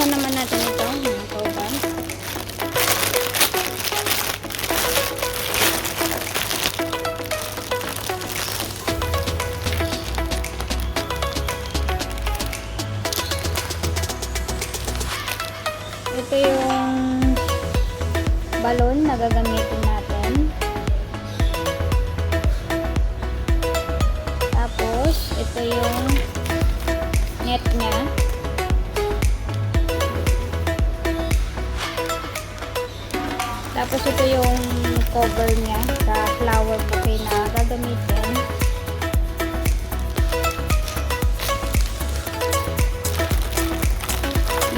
buksan naman natin ito, mga kauban. Ito yung balon na gagamitin natin. Tapos, ito yung net niya. Tapos, ito yung cover niya sa flower bouquet na gagamitin.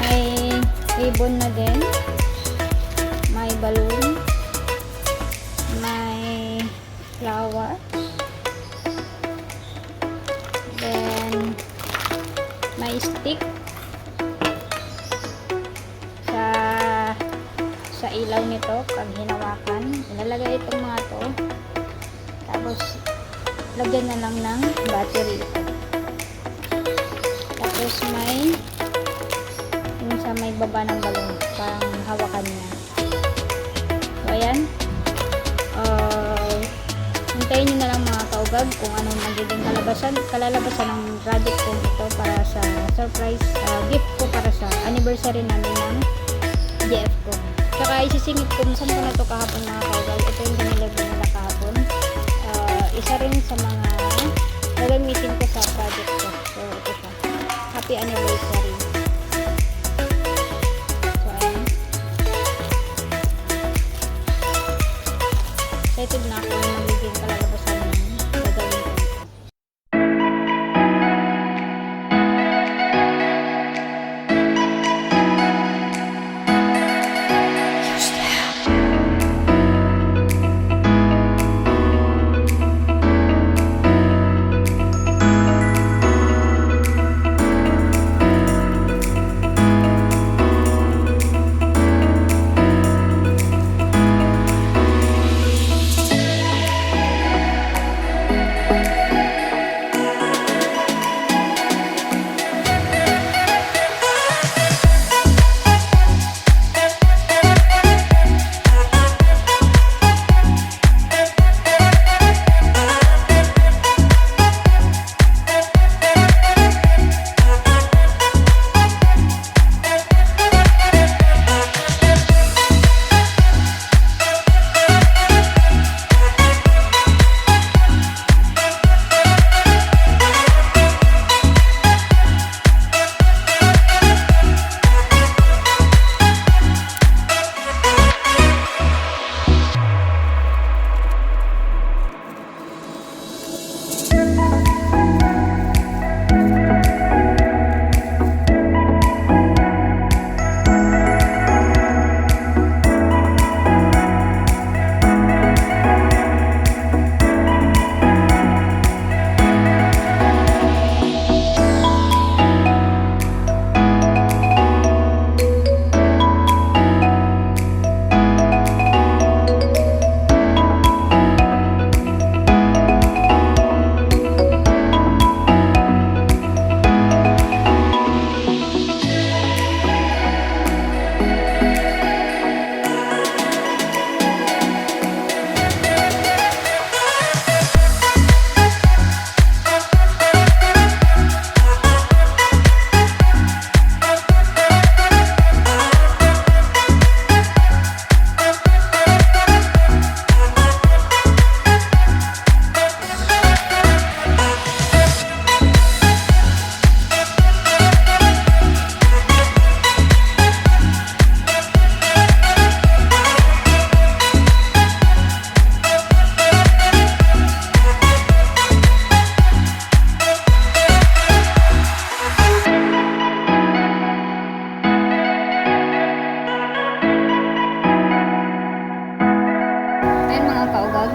May ribbon na din. May balloon. May flower. Then, may stick sa ilaw nito pag hinawakan. Ilalagay itong mga to. Tapos, lagyan na lang ng battery. Tapos, may yung sa may baba ng balon. Parang hawakan niya. So, ayan. Hintayin nyo na lang mga kaugag kung anong magiging kalalabasan ng project ko ito para sa surprise gift ko para sa anniversary namin ng GF ko. Tsaka isisingit ko, saan ko na ito kahapon mga kaugag. Ito yung diniliver nila kahapon. Isa rin sa mga gagamitin ko sa project ko. So, ito siya. Happy anniversary. Excited na ako yung magiging kalalabasan ng gagawin ko.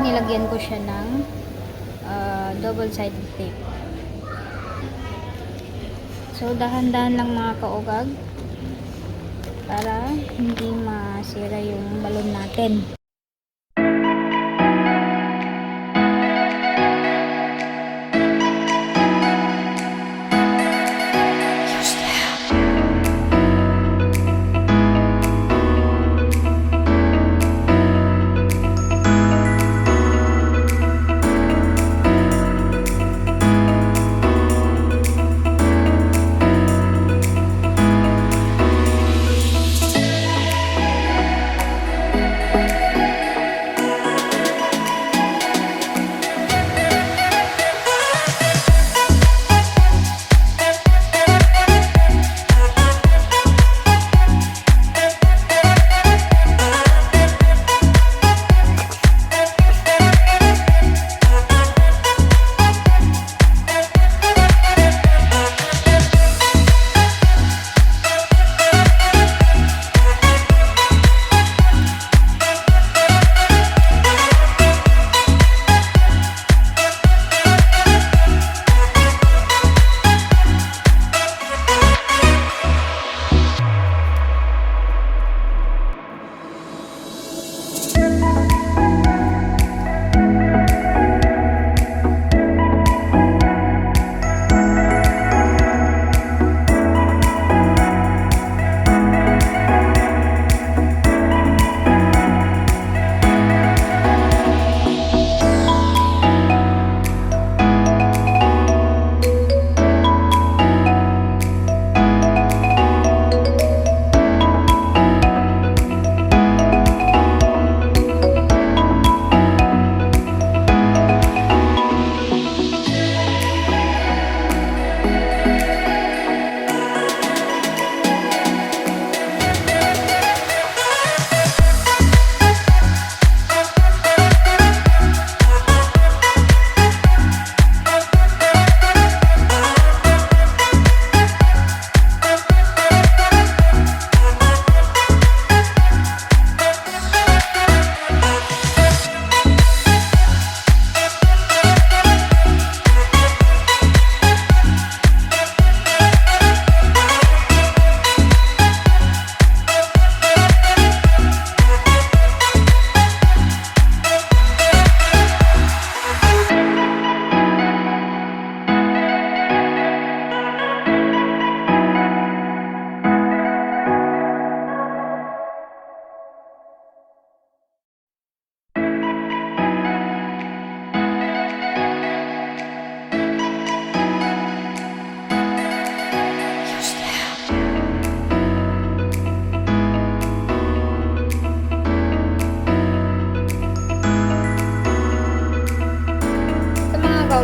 nilagyan ko siya ng double-sided tape. So, dahan-dahan lang mga kaugag para hindi masira yung balon natin.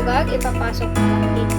kaugag, ipapasok naman dito.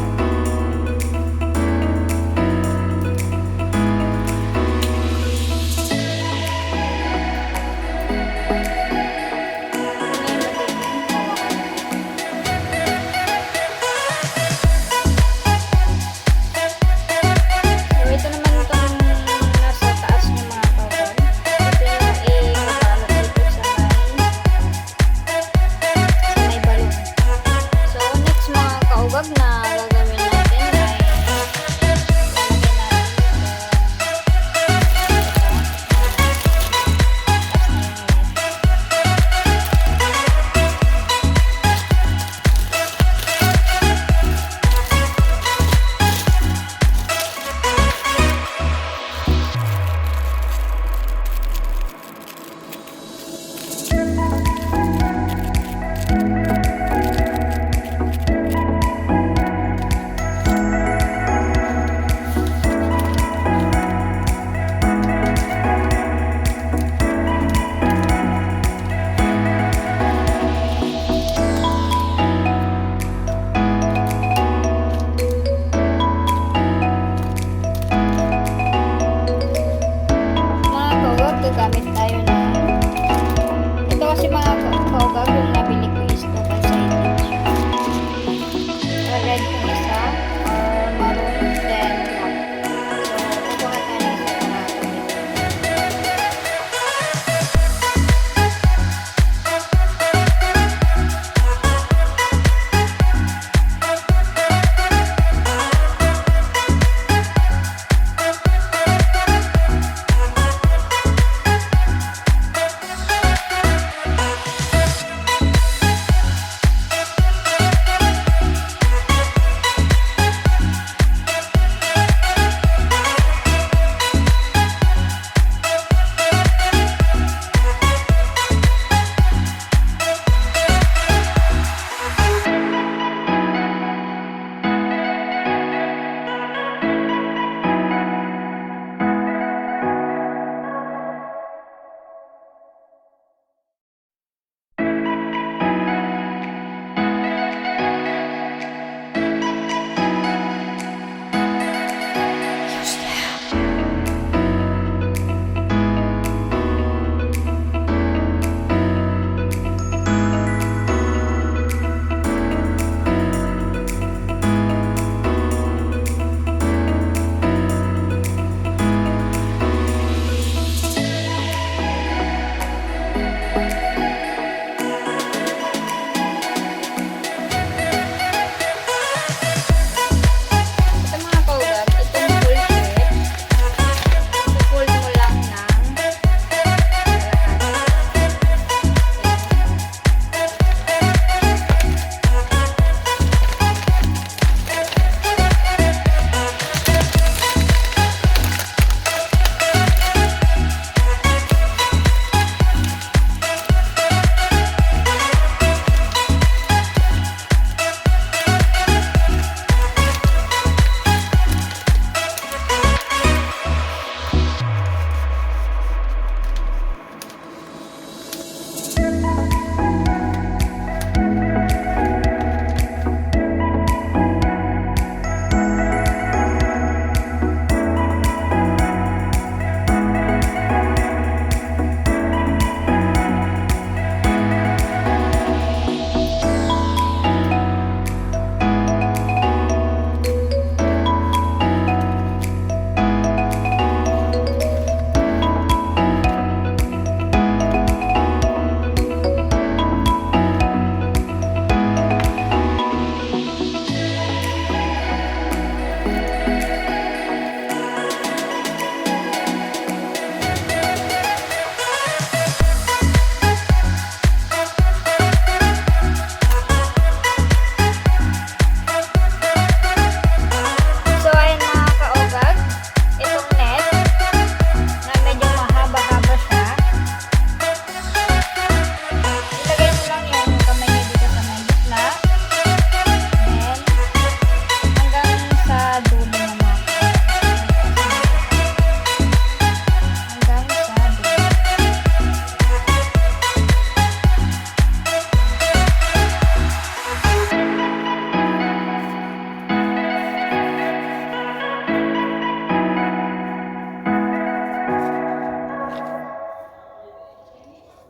Na gagawin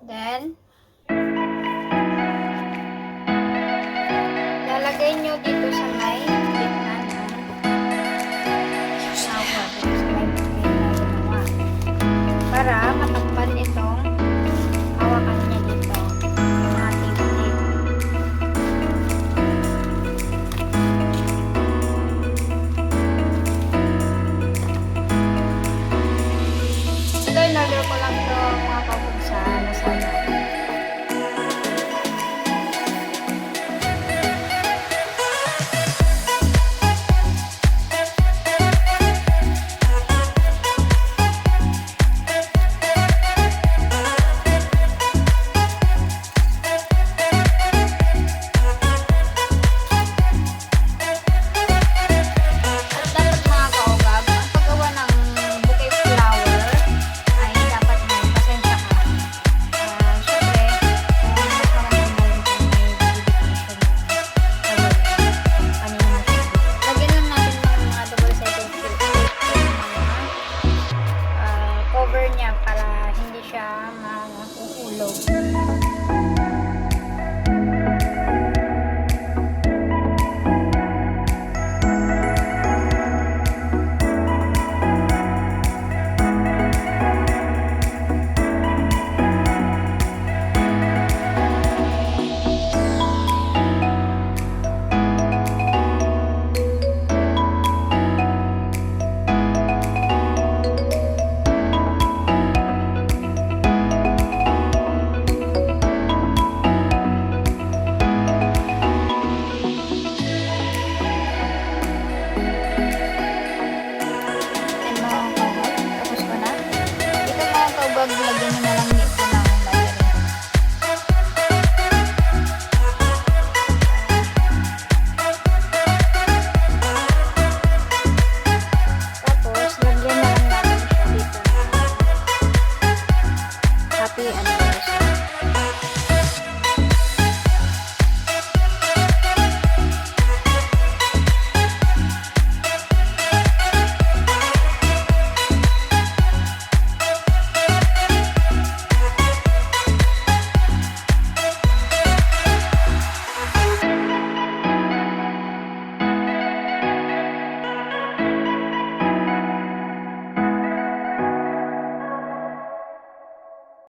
Then, lalagay nyo dito sa may gitna ng flower. Dito sa may gitna ginawa. Para matakpan ito